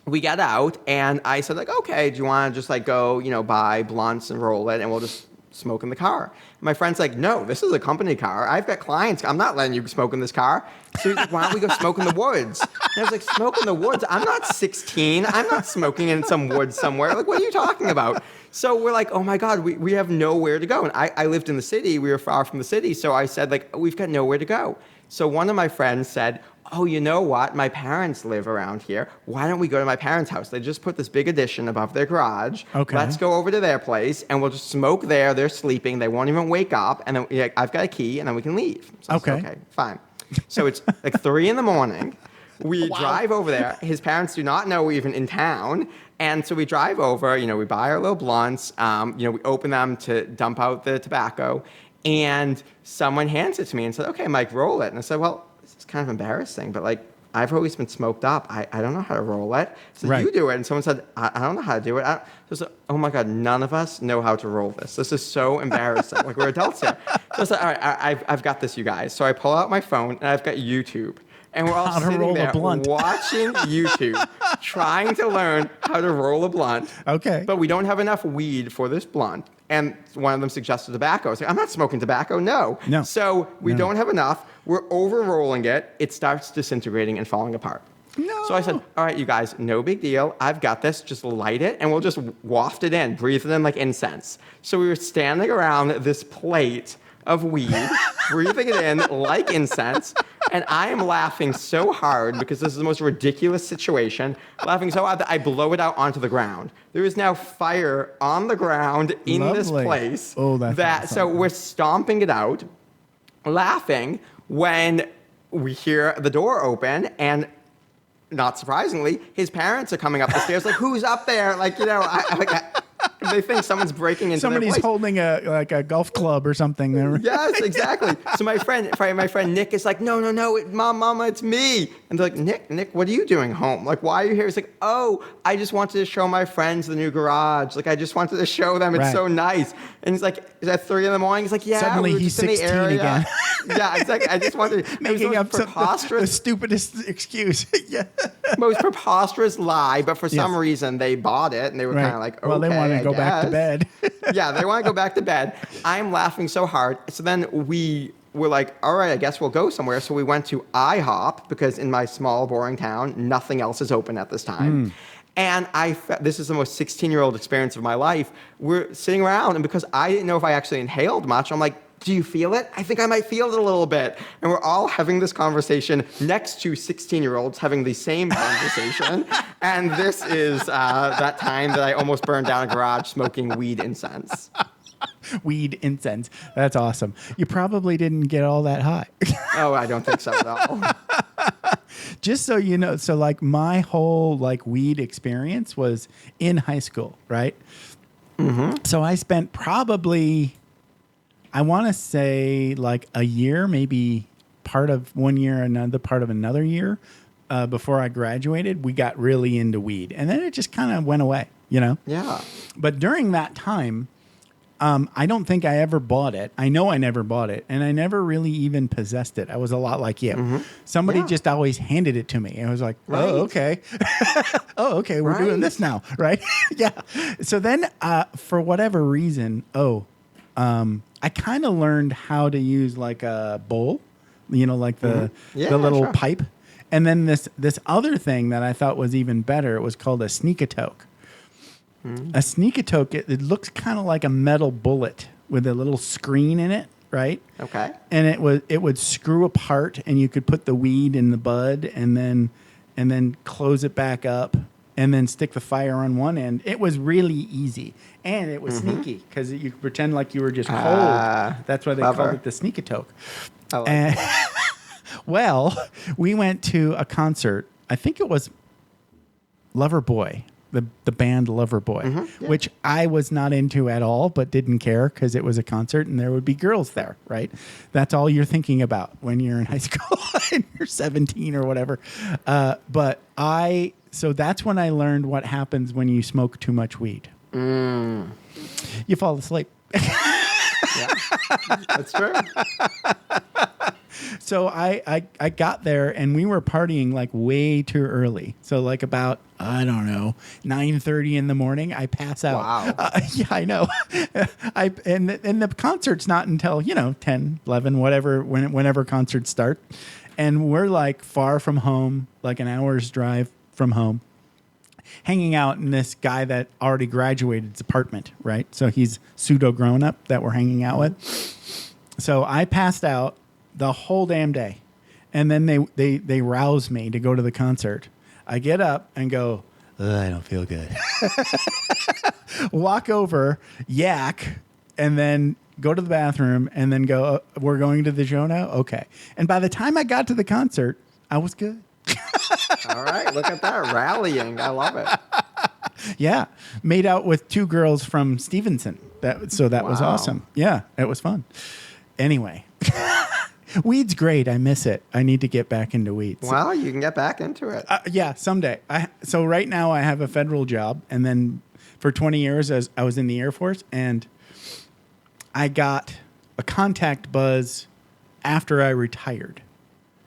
We get out, and I said, like, okay, do you want to just like go, buy blunts and roll it, and we'll just smoke in the car? My friend's like, no, this is a company car. I've got clients. I'm not letting you smoke in this car. So he's like, why don't we go smoke in the woods? And I was like, smoke in the woods? I'm not 16. I'm not smoking in some woods somewhere. Like, what are you talking about? So we're like, oh my God, we have nowhere to go. And I lived in the city. We were far from the city. So I said, like, we've got nowhere to go. So one of my friends said, oh, you know what? My parents live around here. Why don't we go to my parents' house? They just put this big addition above their garage. Okay. Let's go over to their place, and we'll just smoke there. They're sleeping. They won't even wake up. And then I've got a key, and then we can leave. So okay. I said, okay, fine. So it's like 3 a.m. We drive over there. His parents do not know we're even in town. And so we drive over, we buy our little blunts, we open them to dump out the tobacco. And someone hands it to me and said, okay, Mike, roll it. And I said, well, this is kind of embarrassing, but like, I've always been smoked up. I don't know how to roll it. So you do it. And someone said, I don't know how to do it. So I said, oh my God, none of us know how to roll this. This is so embarrassing. Like, we're adults here. So I said, all right, I've got this, you guys. So I pull out my phone, and I've got YouTube. And we're all sitting there watching YouTube, trying to learn how to roll a blunt. Okay. But we don't have enough weed for this blunt. And one of them suggested tobacco. I was like, I'm not smoking tobacco, no. So we don't have enough. We're over-rolling it. It starts disintegrating and falling apart. No. So I said, all right, you guys, no big deal. I've got this. Just light it, and we'll just waft it in, breathe it in like incense. So we were standing around this plate of weed, breathing it in like incense. And I am laughing so hard because this is the most ridiculous situation. Laughing so hard that I blow it out onto the ground. There is now fire on the ground in this place. Oh, that's so we're stomping it out, laughing when we hear the door open, and not surprisingly, his parents are coming up the stairs. Like, who's up there? Like, they think someone's breaking into Somebody's their place. holding a golf club or something. Yes, exactly. So my friend Nick is like, no, Mama, it's me. And they're like, Nick, what are you doing home? Like, why are you here? He's like, oh, I just wanted to show my friends the new garage. Like, I just wanted to show them. It's so nice. And he's like, is that 3 a.m? He's like, yeah. Suddenly we were he's just in the 16 area. again. Yeah, exactly. I just wanted to making up preposterous, the stupidest excuse. Yeah. Most preposterous lie, but for some reason they bought it, and they were kind of like, okay, well, they want to go back to bed. Yeah, they want to go back to bed. I'm laughing so hard. So then we were like, all right, I guess we'll go somewhere. So we went to IHOP because in my small, boring town, nothing else is open at this time. And this is the most 16-year-old experience of my life. We're sitting around, and because I didn't know if I actually inhaled much, I'm like, do you feel it? I think I might feel it a little bit. And we're all having this conversation next to 16-year-olds having the same conversation. And this is that time that I almost burned down a garage smoking weed incense. Weed incense. That's awesome. You probably didn't get all that high. Oh, I don't think so at all. just so you know, so like my whole like weed experience was in high school, right? Mm-hmm. So I spent probably, I want to say like a year, maybe part of 1 year, another part of another year. Before I graduated, we got really into weed, and then it just kind of went away, you know? Yeah. But during that time, I don't think I ever bought it. I know I never bought it, and I never really even possessed it. I was a lot like you. Mm-hmm. Somebody just always handed it to me, and I was like, oh, okay. Oh, okay, we're doing this now, right? Yeah. So then, for whatever reason, I kind of learned how to use like a bowl, you know, like the little pipe. And then this other thing that I thought was even better, it was called a sneak-a-toke. Mm. A sneak-a-toke, it looks kind of like a metal bullet with a little screen in it, right? Okay. And it would screw apart, and you could put the weed in the bud, and then close it back up, and then stick the fire on one end. It was really easy, and it was sneaky because you could pretend like you were just cold. That's why they called it the sneak-a-toke. I like that. Well, we went to a concert. I think it was Loverboy, the band Loverboy, which I was not into at all, but didn't care because it was a concert and there would be girls there, right? That's all you're thinking about when you're in high school and you're 17 or whatever. So that's when I learned what happens when you smoke too much weed. You fall asleep. Yeah, that's true. So I got there and we were partying like way too early. So like about, I don't know, 9:30 in the morning, I pass out. Wow. Yeah, I know. And the concert's not until, 10, 11, whatever, whenever concerts start. And we're like far from home, like an hour's drive from home, hanging out in this guy that already gradduated's apartment, right? So he's pseudo grown up that we're hanging out with. So I passed out the whole damn day. And then they rouse me to go to the concert. I get up and go, I don't feel good. Walk over, yak, and then go to the bathroom and then go, we're going to the show now? Okay. And by the time I got to the concert, I was good. All right. Look at that rallying. I love it. Yeah. Made out with 2 girls from Stevenson. That was awesome. Yeah. It was fun. Anyway. Weed's great. I miss it. I need to get back into weeds. Well, you can get back into it. Yeah, someday. So right now I have a federal job, and then for 20 years I was in the Air Force, and I got a contact buzz after I retired.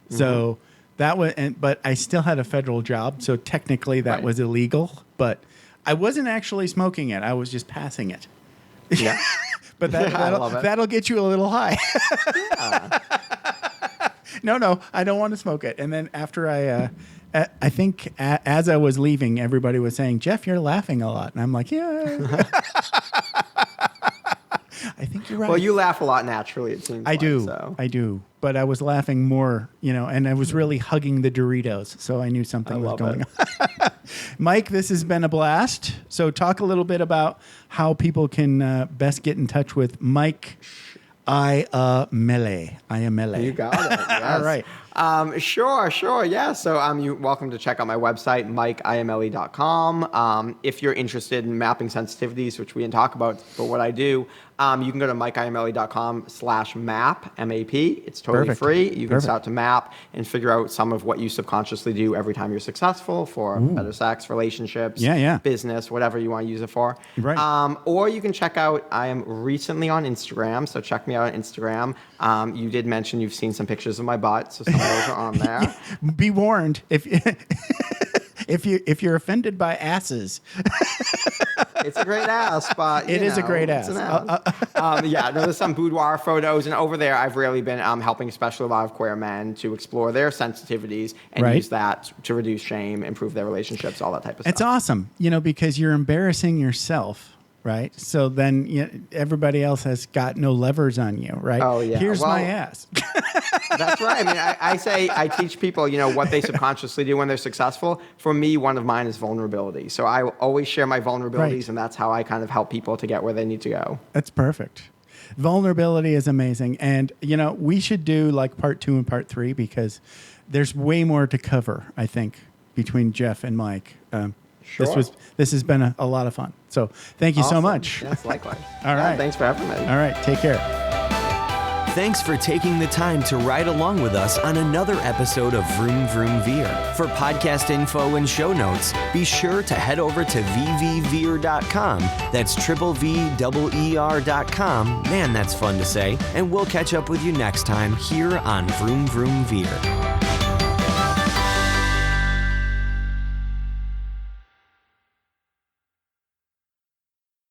So that was, but I still had a federal job, so technically that was illegal. But I wasn't actually smoking it. I was just passing it. Yeah. But that'll get you a little high. Yeah. No, I don't want to smoke it. And then after I think as I was leaving, everybody was saying, Jeff, you're laughing a lot. And I'm like, yeah. I think you're right. Well, you laugh a lot naturally, it seems I do. But I was laughing more, and I was really hugging the Doritos. So I knew something was going on. Mike, this has been a blast. So talk a little bit about how people can best get in touch with Mike Iamele. You got it. Yes. All right. Sure. Yeah. So you're welcome to check out my website, MikeIamele.com. If you're interested in mapping sensitivities, which we didn't talk about, but what I do, you can go to MikeIamele.com/map, M-A-P. It's totally free. You can start to map and figure out some of what you subconsciously do every time you're successful for better sex, relationships, business, whatever you want to use it for. Right. Or you can check out, I am recently on Instagram, so check me out on Instagram. You did mention you've seen some pictures of my butt, so some of those are on there. Be warned, if you're offended by asses. It's a great ass, but it is a great ass. There's some boudoir photos, and over there I've really been helping especially a lot of queer men to explore their sensitivities and use that to reduce shame, improve their relationships, all that type of stuff. It's awesome, because you're embarrassing yourself. Right. So then everybody else has got no levers on you. Right. Oh, yeah. Here's my ass. That's right. I mean, I teach people, what they subconsciously do when they're successful. For me, one of mine is vulnerability. So I always share my vulnerabilities, and that's how I kind of help people to get where they need to go. That's perfect. Vulnerability is amazing. And, we should do like part 2 and part 3 because there's way more to cover, I think, between Jeff and Mike. Sure. This has been a lot of fun. So thank you so much. Yes, likewise. All right. Thanks for having me. All right. Take care. Thanks for taking the time to ride along with us on another episode of Vroom Vroom Veer. For podcast info and show notes, be sure to head over to vvveer.com. That's VVER.com. Man, that's fun to say. And we'll catch up with you next time here on Vroom Vroom Veer.